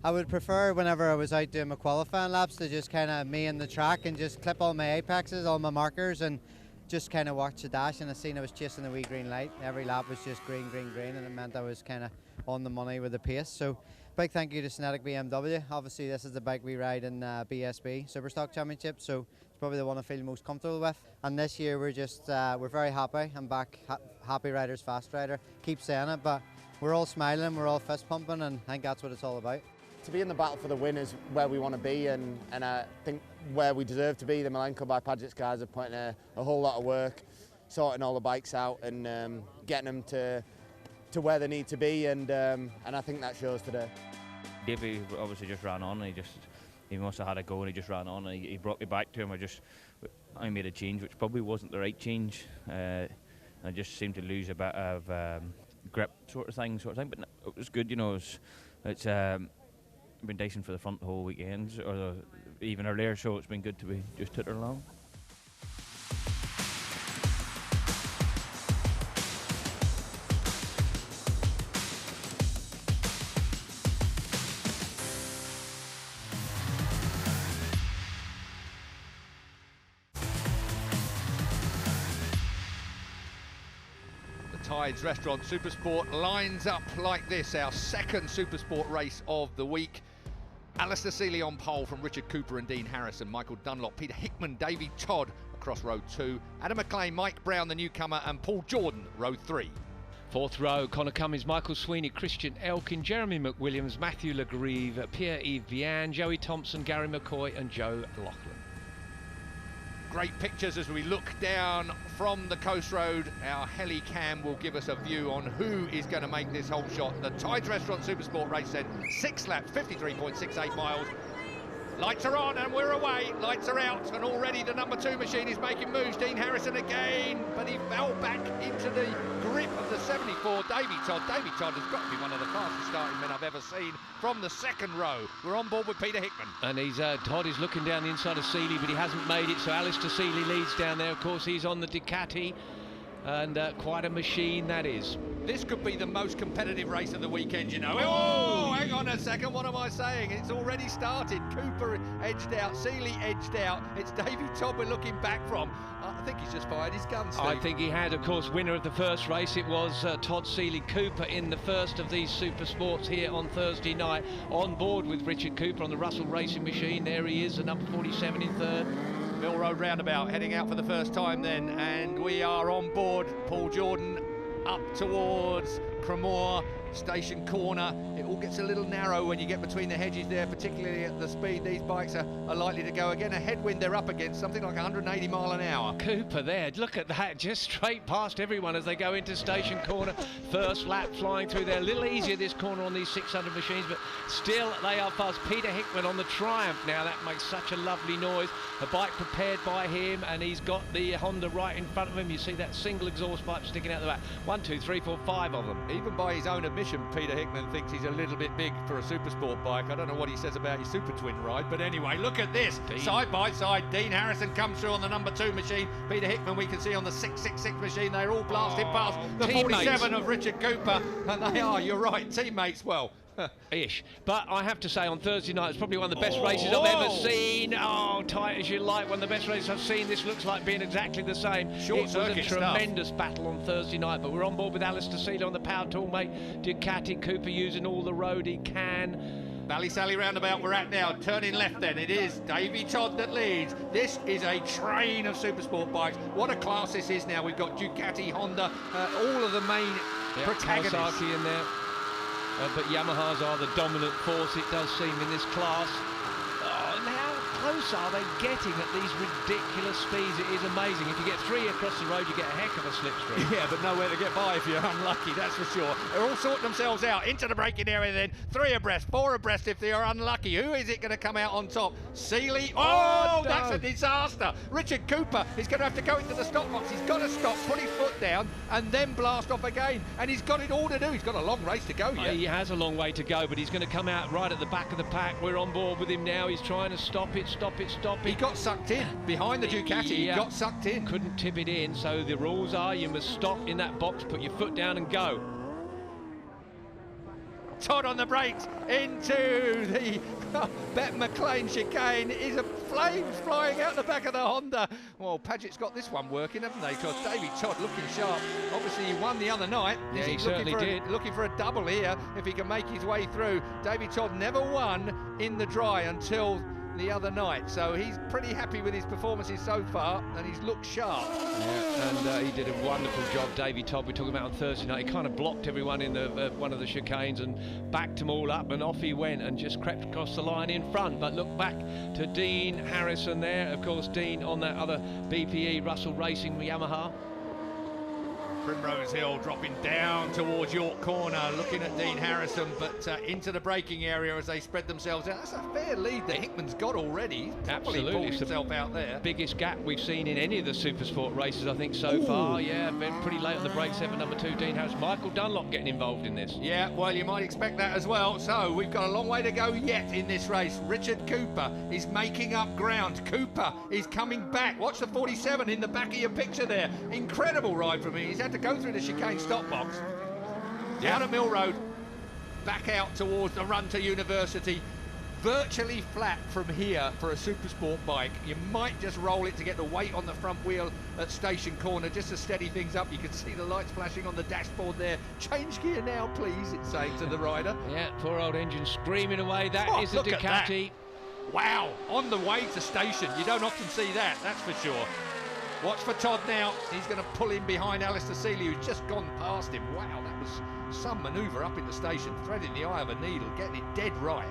Speaker 5: I would prefer whenever I was out doing my qualifying laps to just kind of me in the track and just clip all my apexes, all my markers, and just kind of watch the dash. And I seen I was chasing the wee green light. Every lap was just green, green, green, and it meant I was kind of on the money with the pace. So big thank you to Cinetic BMW. Obviously this is the bike we ride in BSB Superstock Championship, so it's probably the one I feel most comfortable with. And this year we're just we're very happy. I'm back, happy riders, fast rider. Keep saying it, but we're all smiling, we're all fist pumping, and I think that's what it's all about.
Speaker 4: To be in the battle for the win is where we want to be, and I think where we deserve to be. The Malenko by Paget's guys are putting a whole lot of work, sorting all the bikes out and getting them to where they need to be, and I think that shows today.
Speaker 8: Davey obviously just ran on. He must have had a go and he just ran on. He brought me back to him. I made a change, which probably wasn't the right change. I just seemed to lose a bit of grip, sort of thing. But no, it was good, you know. It's been decent for the front the whole weekend, or even earlier, so it's been good to be just took her along.
Speaker 2: Tides Restaurant Supersport lines up like this, our second Supersport race of the week. Alistair Seeley on pole from Richard Cooper and Dean Harrison, Michael Dunlop, Peter Hickman, Davy Todd across row 2, Adam McLean, Mike Brown the newcomer and Paul Jordan row 3.
Speaker 3: Fourth row, Connor Cummins, Michael Sweeney, Christian Elkin, Jeremy McWilliams, Matthew Legrive, Pierre-Yves Vian, Joey Thompson, Gary McCoy and Joe Laughlin.
Speaker 2: Great pictures as we look down from the coast road. Our heli cam will give us a view on who is going to make this whole shot. The Tides Restaurant Supersport race then 6 laps, 53.68 miles. Lights are on and we're away. Lights are out, and already the number 2 machine is making moves. Dean Harrison again, but he fell back into the grip of the 74, Davy Todd. Davy Todd has got to be one of the fastest starting men I've ever seen from the second row. We're on board with Peter Hickman.
Speaker 3: And he's Todd is looking down the inside of Seeley, but he hasn't made it, so Alistair Seeley leads down there. Of course, he's on the Ducati, and quite a machine that is.
Speaker 2: This could be the most competitive race of the weekend, you know. Oh, hang on a second, what am I saying? It's already started. Cooper edged out, Seeley edged out. It's Davy Todd we're looking back from. I think he's just fired his gun, Steve.
Speaker 3: I think he had, of course, winner of the first race. It was Todd Seeley Cooper in the first of these Super Sports here on Thursday night. On board with Richard Cooper on the Russell Racing Machine. There he is, the number 47 in third.
Speaker 2: Mill Road roundabout, heading out for the first time then, and we are on board. Paul Jordan up towards Cremore Station Corner. It all gets a little narrow when you get between the hedges there, particularly at the speed these bikes are likely to go. Again, a headwind they're up against, something like 180 mile an hour.
Speaker 3: Cooper there, look at that, just straight past everyone as they go into Station Corner. First lap flying through there, a little easier this corner on these 600 machines, but still they are fast. Peter Hickman on the Triumph now, that makes such a lovely noise. A bike prepared by him, and he's got the Honda right in front of him. You see that single exhaust pipe sticking out the back. 1, 2, 3, 4, 5 of them.
Speaker 2: Even by his own admission, Peter Hickman thinks he's a little bit big for a super sport bike. I don't know what he says about his Super Twin ride, but anyway, look at this.
Speaker 3: Dean.
Speaker 2: Side by side, Dean Harrison comes through on the number 2 machine. Peter Hickman we can see on the 666 machine. They're all blasted past the
Speaker 3: teammates.
Speaker 2: 47 of Richard Cooper, and they are, you're right, teammates. Well,
Speaker 3: ish. But I have to say, on Thursday night, it's probably one of the best races I've ever seen. Oh, tight as you like, one of the best races I've seen. This looks like being exactly the same.
Speaker 2: Short
Speaker 3: it was
Speaker 2: circuit
Speaker 3: a tremendous battle on Thursday night, but we're on board with Alistair Seeley on the power tool, mate. Ducati, Cooper using all the road he can.
Speaker 2: Ballysally roundabout we're at now, turning left then. It is Davy Todd that leads. This is a train of supersport bikes. What a class this is now. We've got Ducati, Honda, all of the main protagonists.
Speaker 3: Kawasaki in there. But Yamahas are the dominant force, it does seem, in this class. Oh, and how close are they getting at these ridiculous speeds? It is amazing. If you get 3 across the road, you get a heck of a slipstream.
Speaker 2: Yeah, but nowhere to get by if you're unlucky, that's for sure. They're all sorting themselves out into the braking area then. 3 abreast, 4 abreast if they are unlucky. Who is it going to come out on top? Seeley? Oh, no. That's a disaster. Richard Cooper is going to have to go into the stop box. He's got to stop, put his foot down, and then blast off again. And he's got it all to do. He's got a long race to go yet.
Speaker 3: He has a long way to go, but he's going to come out right at the back of the pack. We're on board with him now. He's trying to stop it, stop it, stop it.
Speaker 2: He got sucked in behind the Ducati.
Speaker 3: Yeah.
Speaker 2: He got sucked in.
Speaker 3: Couldn't tip it in, so the rules are you must stop in that box, put your foot down and go.
Speaker 2: Todd on the brakes into the Bet McLean chicane. Is a flames flying out the back of the Honda. Well, Paget's got this one working, haven't they? Because Davy Todd looking sharp. Obviously, he won the other night.
Speaker 3: Yeah, he certainly did.
Speaker 2: Looking for a double here if he can make his way through. Davy Todd never won in the dry until the other night, so he's pretty happy with his performances so far, and he's looked sharp.
Speaker 3: Yeah, and he did a wonderful job, Davy Todd. We're talking about on Thursday night. He kind of blocked everyone in the one of the chicanes and backed them all up, and off he went and just crept across the line in front. But look back to Dean Harrison there. Of course, Dean on that other BPE Russell Racing Yamaha.
Speaker 2: Primrose Hill dropping down towards York Corner, looking at Dean Harrison, but into the braking area as they spread themselves out. That's a fair lead that Hickman's got already. He's
Speaker 3: Absolutely,
Speaker 2: pulled himself out there.
Speaker 3: Biggest gap we've seen in any of the Supersport races, I think, so far. Yeah, been pretty late on the brakes. Number 2, Dean Harrison. Michael Dunlop getting involved in this.
Speaker 2: Yeah, well, you might expect that as well. So we've got a long way to go yet in this race. Richard Cooper is making up ground. Cooper is coming back. Watch the 47 in the back of your picture there. Incredible ride from him. He's had to go through the chicane stop box. Down at Mill Road, back out towards the run to University. Virtually flat from here for a Supersport bike. You might just roll it to get the weight on the front wheel at Station Corner just to steady things up. You can see the lights flashing on the dashboard there. Change gear now, please, it's saying to the rider.
Speaker 3: Yeah, poor old engine screaming away. That is a Ducati.
Speaker 2: Wow, on the way to Station. You don't often see that, that's for sure. Watch for Todd now. He's going to pull in behind Alistair Seeley, who's just gone past him. Wow, that was some manoeuvre up in the station, threading the eye of a needle, getting it dead right.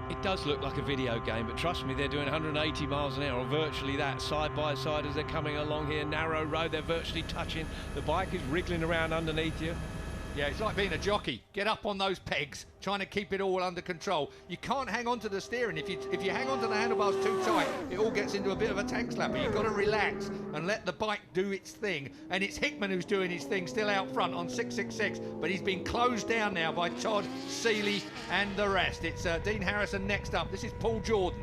Speaker 3: It does look like a video game, but trust me, they're doing 180 miles an hour, or virtually that, side by side as they're coming along here. Narrow road, they're virtually touching. The bike is wriggling around underneath you.
Speaker 2: Yeah, it's like being a jockey. Get up on those pegs, trying to keep it all under control. You can't hang on to the steering. If you hang on to the handlebars too tight, it all gets into a bit of a tank slapper. You've got to relax and let the bike do its thing. And it's Hickman who's doing his thing, still out front on 666, but he's been closed down now by Todd, Seeley and the rest. It's Dean Harrison next up. This is Paul Jordan.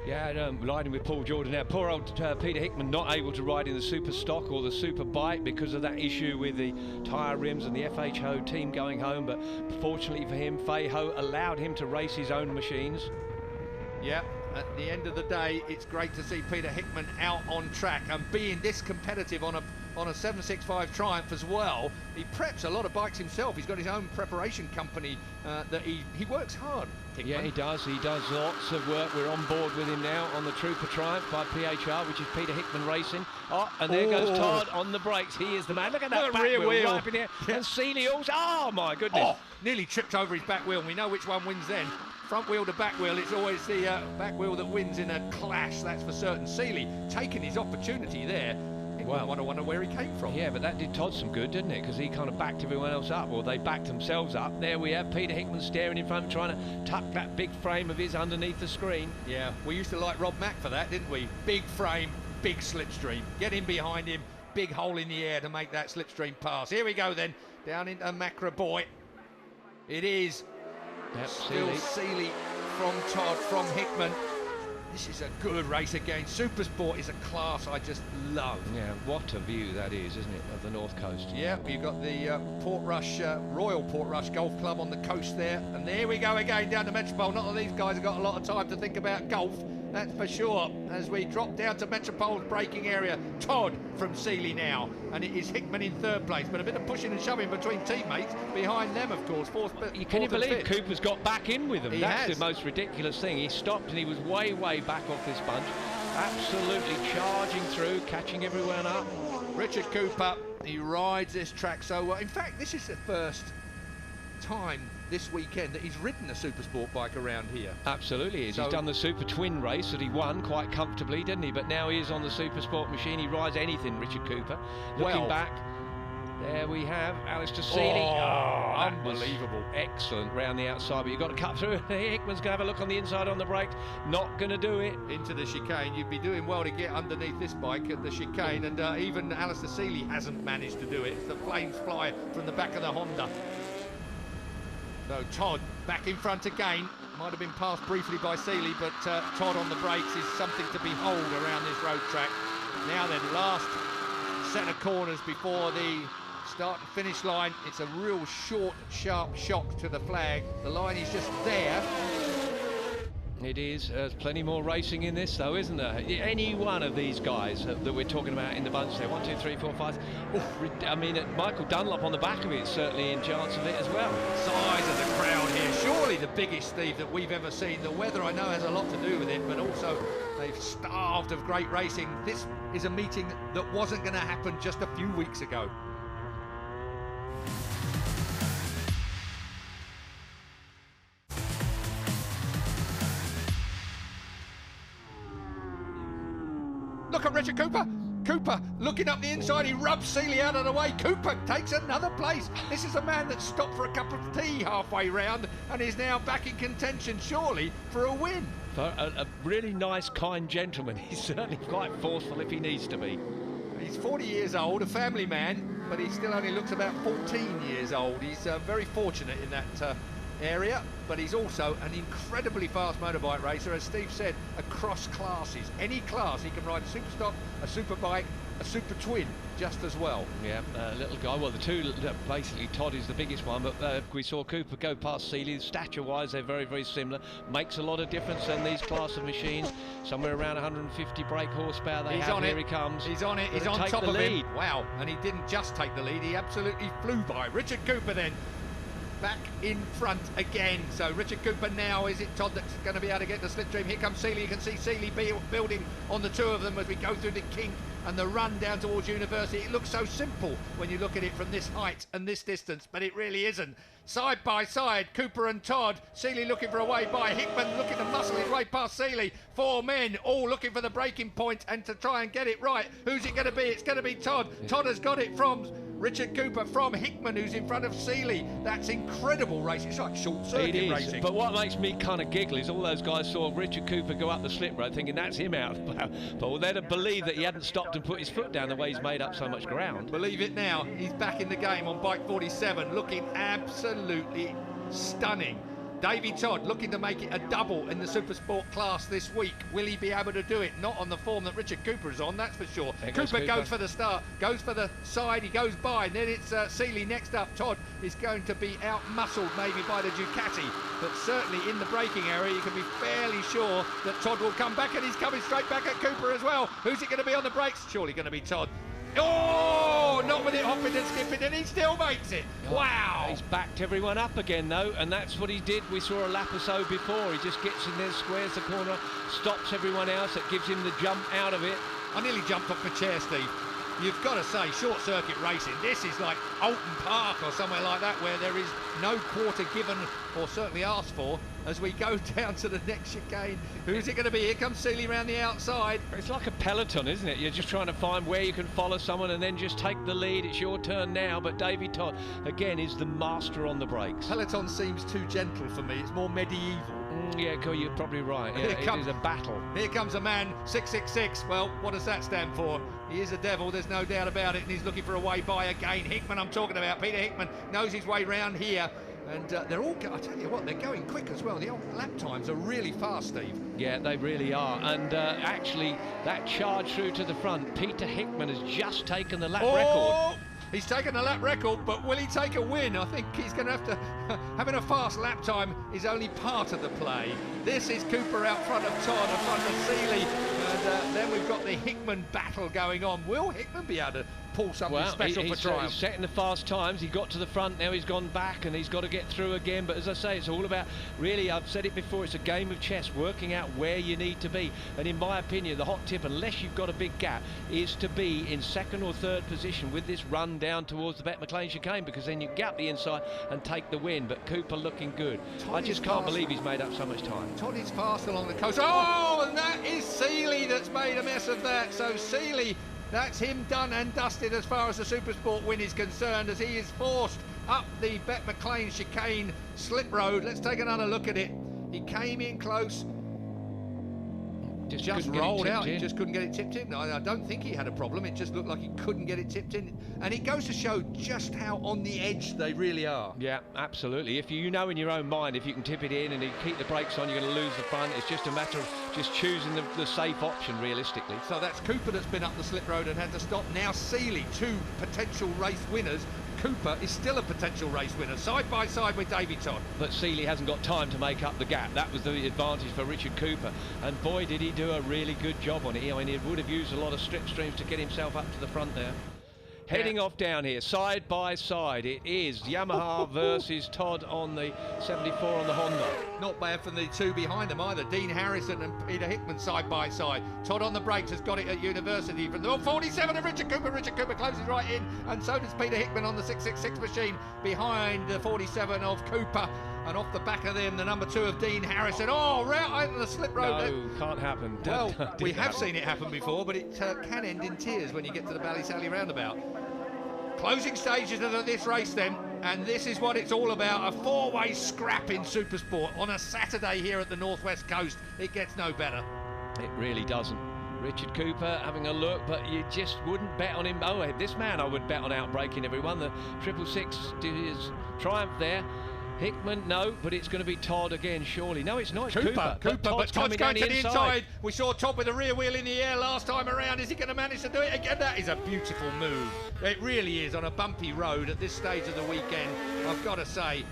Speaker 3: Yeah, riding with Paul Jordan now. Poor old Peter Hickman not able to ride in the super stock or the super bike because of that issue with the tyre rims and the FHO team going home. But fortunately for him, Feiho allowed him to race his own machines.
Speaker 2: Yeah, at the end of the day, it's great to see Peter Hickman out on track and being this competitive on a 765 Triumph as well. He preps a lot of bikes himself. He's got his own preparation company that he works hard. Hickman.
Speaker 3: Yeah, he does. He does lots of work. We're on board with him now on the Trooper Triumph by PHR, which is Peter Hickman Racing. Oh, and there goes Todd on the brakes. He is the man. Look at that back
Speaker 2: rear wheel.
Speaker 3: Right up in here. Yeah. And Seeley also. Oh, my goodness.
Speaker 2: Oh, nearly tripped over his back wheel. And we know which one wins then. Front wheel to back wheel, it's always the back wheel that wins in a clash, that's for certain. Seeley taking his opportunity there. Well, I wonder where he came from.
Speaker 3: Yeah, but that did Todd some good, didn't it? Because he kind of backed everyone else up, or they backed themselves up. There we have Peter Hickman staring in front, trying to tuck that big frame of his underneath the screen.
Speaker 2: Yeah, we used to like Rob Mack for that, didn't we? Big frame, big slipstream. Get in behind him, big hole in the air to make that slipstream pass. Here we go then, down into Macra Boy. It is still Seeley from Todd, from Hickman. This is a good race again. Supersport is a class I just love.
Speaker 3: Yeah, what a view that is, isn't it, of the North Coast?
Speaker 2: Yeah, you've got the Portrush, Royal Portrush Golf Club on the coast there. And there we go again, down to Metropole. Not that these guys have got a lot of time to think about golf, that's for sure. As we drop down to Metropole's braking area, Todd from Seeley now. And it is Hickman in third place, but a bit of pushing and shoving between teammates. Behind them, of course,
Speaker 3: Can you believe Cooper's got back in with them? That's
Speaker 2: has.
Speaker 3: The most ridiculous thing. He stopped and he was way back off this bunch. Absolutely charging through, catching everyone up.
Speaker 2: Richard Cooper, he rides this track so well. In fact, this is the first time this weekend that he's ridden a Supersport bike around here.
Speaker 3: Absolutely is.
Speaker 2: So
Speaker 3: he's done the Super Twin race that he won quite comfortably, didn't he? But now he is on the Supersport machine. He rides anything, Richard Cooper. Looking back, there we have Alistair Seeley.
Speaker 2: Oh, unbelievable.
Speaker 3: Excellent round the outside, but you've got to cut through. Hickman's going to have a look on the inside on the brakes. Not going to do it.
Speaker 2: Into the chicane. You'd be doing well to get underneath this bike at the chicane, and even Alistair Seeley hasn't managed to do it. The flames fly from the back of the Honda. So Todd back in front again. Might have been passed briefly by Seeley, but Todd on the brakes is something to behold around this road track. Now then, last set of corners before the start and finish line. It's a real short, sharp shock to the flag. The line is just there.
Speaker 3: It is. There's plenty more racing in this, though, isn't there? Any one of these guys that we're talking about in the bunch there, 1, 2, 3, 4, 5. I mean, Michael Dunlop on the back of it is certainly in chance of it as well.
Speaker 2: Size of the crowd here, surely the biggest, Steve, that we've ever seen. The weather, I know, has a lot to do with it, but also they've starved of great racing. This is a meeting that wasn't going to happen just a few weeks ago. Look at Richard Cooper. Cooper looking up the inside, he rubs Seeley out of the way. Cooper takes another place. This is a man that stopped for a cup of tea halfway round and is now back in contention, surely, for a win.
Speaker 3: For a really nice, kind gentleman. He's certainly quite forceful if he needs to be.
Speaker 2: He's 40 years old, a family man, but he still only looks about 14 years old. He's very fortunate in that area, but he's also an incredibly fast motorbike racer, as Steve said, across classes. Any class, he can ride a super stock, a super bike, a super twin, just as well.
Speaker 3: Yeah, little guy. Well, the two, basically, Todd is the biggest one, but we saw Cooper go past Seeley. Stature-wise, they're very similar. Makes a lot of difference in these class of machines. Somewhere around 150 brake horsepower they have. Here he comes.
Speaker 2: He's on it. He's on top of him. Wow, and he didn't just take the lead, he absolutely flew by. Richard Cooper then back in front again. So Richard Cooper now, is it Todd that's going to be able to get the slipstream? Here comes Seeley. You can see Seeley building on the two of them as we go through the kink and the run down towards University. It looks so simple when you look at it from this height and this distance, but it really isn't. Side by side, Cooper and Todd. Seeley looking for a way by. Hickman looking to muscle his way past Seeley. Four men all looking for the breaking point and to try and get it right. Who's it going to be? It's going to be Todd. Todd has got it from Richard Cooper from Hickman, who's in front of Seeley. That's incredible racing. It's like short circuit racing.
Speaker 3: But what makes me kind of giggle is all those guys saw Richard Cooper go up the slip road thinking that's him out. But they'd have believed that he hadn't stopped and put his foot down the way he's made up so much ground.
Speaker 2: Believe it now, he's back in the game on bike 47, looking absolutely stunning. Davey Todd looking to make it a double in the Supersport class this week. Will he be able to do it? Not on the form that Richard Cooper is on, that's for sure. Cooper goes for the start, goes for the side, he goes by, and then it's Seeley next up. Todd is going to be out-muscled maybe by the Ducati, but certainly in the braking area you can be fairly sure that Todd will come back, and he's coming straight back at Cooper as well. Who's it going to be on the brakes? Surely going to be Todd. Oh, not with it hopping and skipping, and he still makes it. Wow.
Speaker 3: He's backed everyone up again, though, and that's what he did. We saw a lap or so before. He just gets in there, squares the corner, stops everyone else. That gives him the jump out of it.
Speaker 2: I nearly jumped off my chair, Steve. You've got to say, short circuit racing, this is like Alton Park or somewhere like that, where there is no quarter given or certainly asked for as we go down to the next chicane. Who's it going to be? Here comes Seeley round the outside.
Speaker 3: It's like a peloton, isn't it? You're just trying to find where you can follow someone and then just take the lead. It's your turn now, but Davey Todd, again, is the master on the brakes.
Speaker 2: Peloton seems too gentle for me. It's more medieval.
Speaker 3: Yeah, cool, you're probably right. Yeah, it is a battle.
Speaker 2: Here comes a man, 666. Well, what does that stand for? He is a devil, there's no doubt about it, and he's looking for a way by again. Hickman, I'm talking about. Peter Hickman knows his way round here. And they're all, I tell you what, they're going quick as well. The old lap times are really fast, Steve.
Speaker 3: Yeah, they really are. And actually, that charge through to the front, Peter Hickman has just taken the lap record.
Speaker 2: He's taken a lap record, but will he take a win? I think he's going to have to... Having a fast lap time is only part of the play. This is Cooper out front of Todd, in front of Seeley. And then we've got the Hickman battle going on. Will Hickman be able to pull something special for triumph?
Speaker 3: He's setting the fast times. He got to the front, now he's gone back, and he's got to get through again. But as I say, it's all about, really, I've said it before, it's a game of chess, working out where you need to be. And in my opinion, the hot tip, unless you've got a big gap, is to be in second or third position with this run down towards the Bet McLean chicane, because then you gap the inside and take the win. But Cooper looking good. I just can't believe he's made up so much time.
Speaker 2: Todd is fast along the coast. Oh, and that is Seeley that's made a mess of that. So Seeley, that's him done and dusted as far as the Supersport win is concerned, as he is forced up the Bet McLean chicane slip road. Let's take another look at it. He came in close. Just rolled out. He just couldn't get it tipped in. I don't think he had a problem. It just looked like he couldn't get it tipped in. And it goes to show just how on the edge they really are.
Speaker 3: Yeah, absolutely. If you know in your own mind, if you can tip it in and you keep the brakes on, you're going to lose the front. It's just a matter of just choosing the safe option, realistically.
Speaker 2: So that's Cooper that's been up the slip road and had to stop. Now Seeley, two potential race winners. Cooper is still a potential race winner, side by side with Davey Todd.
Speaker 3: But Seeley hasn't got time to make up the gap. That was the advantage for Richard Cooper, and boy did he do a really good job on it. I mean, he would have used a lot of strip streams to get himself up to the front there. Heading off down here, side by side, it is Yamaha versus Todd on the 74 on the Honda.
Speaker 2: Not bad from the two behind them either. Dean Harrison and Peter Hickman side by side. Todd on the brakes has got it at University from the 47 of Richard Cooper. Richard Cooper closes right in, and so does Peter Hickman on the 666 machine behind the 47 of Cooper. And off the back of them, the number 2 of Dean Harrison. Oh, right over the slip road.
Speaker 3: No, can't happen.
Speaker 2: Well, we have seen it happen before, but it can end in tears when you get to the Ballysally roundabout. Closing stages of this race then, and this is what it's all about, a four-way scrap in Supersport on a Saturday here at the Northwest Coast. It gets no better.
Speaker 3: It really doesn't. Richard Cooper having a look, but you just wouldn't bet on him. Oh, this man I would bet on outbraking everyone. The 666 is triumph there. Hickman, no, but it's going to be Todd again, surely. No, it's not. It's Cooper,
Speaker 2: but Todd's going to the inside. We saw Todd with a rear wheel in the air last time around. Is he going to manage to do it again? That is a beautiful move. It really is on a bumpy road at this stage of the weekend, I've got to say.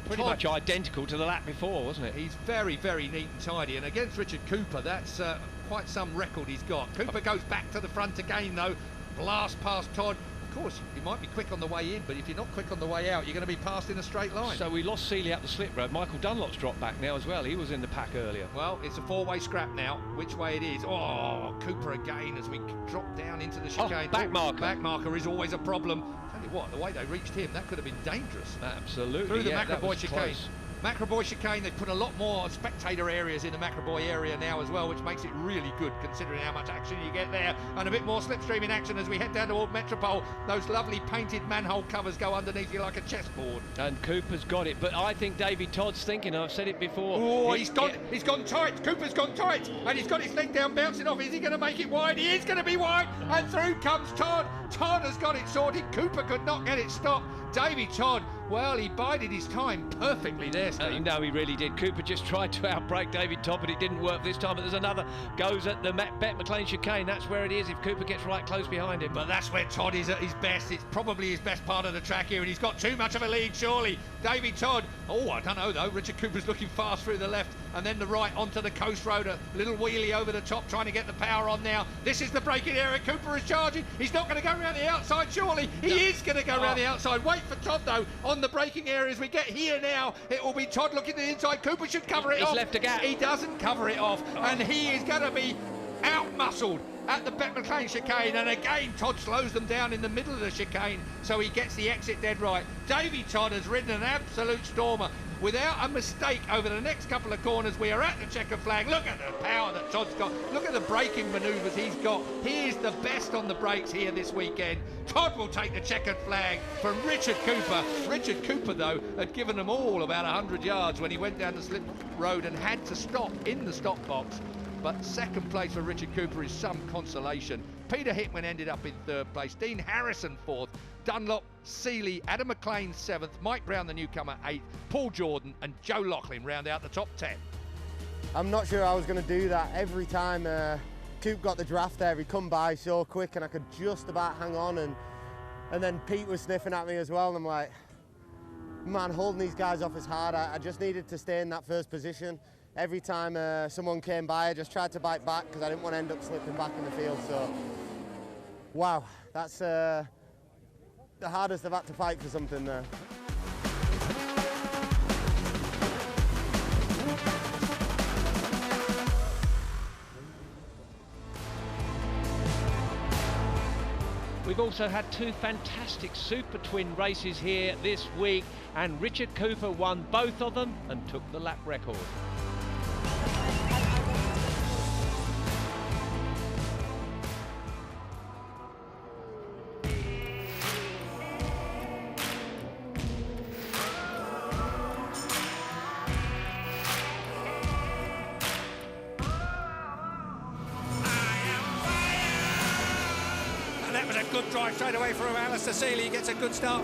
Speaker 3: Pretty much identical to the lap before, wasn't it?
Speaker 2: He's very, very neat and tidy. And against Richard Cooper, that's quite some record he's got. Cooper goes back to the front again, though. Blast past Todd. Of course, you might be quick on the way in, but if you're not quick on the way out, you're going to be passed in a straight line.
Speaker 3: So we lost Seeley up the slip road. Michael Dunlop's dropped back now as well. He was in the pack earlier.
Speaker 2: Well, it's a four-way scrap now. Which way it is? Oh, Cooper again as we drop down into the chicane.
Speaker 3: Back marker.
Speaker 2: Back marker is always a problem. Tell you what, the way they reached him, that could have been dangerous.
Speaker 3: Absolutely.
Speaker 2: Through the McAvoy chicane. Macroboy chicane, they've put a lot more spectator areas in the Macroboy area now as well, which makes it really good considering how much action you get there, and a bit more slipstream in action as we head down toward Metropole. Those lovely painted manhole covers go underneath you like a chessboard.
Speaker 3: And Cooper's got it, but I think Davy Todd's thinking, I've said it before.
Speaker 2: Oh, he's gone tight. Cooper's gone tight, and he's got his leg down, bouncing off. Is he going to make it wide? He is going to be wide, and through comes Todd. Todd has got it sorted. Cooper could not get it stopped. Davy Todd, well, he bided his time perfectly there, Steve.
Speaker 3: No, he really did. Cooper just tried to outbrake David Todd, but it didn't work this time. But there's another, goes at the Bet McLean chicane. That's where it is if Cooper gets right close behind him.
Speaker 2: But that's where Todd is at his best. It's probably his best part of the track here, and he's got too much of a lead, surely. Davy Todd, oh, I don't know, though. Richard Cooper's looking fast through the left, and then the right onto the coast road. A little wheelie over the top, trying to get the power on now. This is the braking area. Cooper is charging. He's not going to go around the outside, surely. He is going to go around the outside. Wait for Todd, though, on the braking area. As we get here now, it will be Todd looking to the inside. Cooper should cover it off.
Speaker 3: He's left a gap.
Speaker 2: He doesn't cover it off, and he is going to be out-muscled at the Bet McLean chicane, and again Todd slows them down in the middle of the chicane, so he gets the exit dead right. Davy Todd has ridden an absolute stormer without a mistake over the next couple of corners. We are at the checkered flag. Look at the power that Todd's got. Look at the braking manoeuvres he's got. He is the best on the brakes here this weekend. Todd will take the checkered flag from Richard Cooper. Richard Cooper, though, had given them all about 100 yards when he went down the slip road and had to stop in the stop box. But second place for Richard Cooper is some consolation. Peter Hickman ended up in third place. Dean Harrison fourth. Dunlop, Seeley, Adam McLean seventh. Mike Brown, the newcomer, eighth. Paul Jordan and Joe Loughlin round out the top 10.
Speaker 4: I'm not sure I was going to do that. Every time Coop got the draft there, he come by so quick and I could just about hang on, and then Pete was sniffing at me as well, and I'm like, man, holding these guys off is hard. I just needed to stay in that first position. Every time someone came by, I just tried to bite back because I didn't want to end up slipping back in the field. So, wow, that's the hardest I've had to fight for something there.
Speaker 3: We've also had two fantastic Super Twin races here this week, and Richard Cooper won both of them and took the lap record.
Speaker 2: Good drive straight away from Alistair Seeley. He gets a good start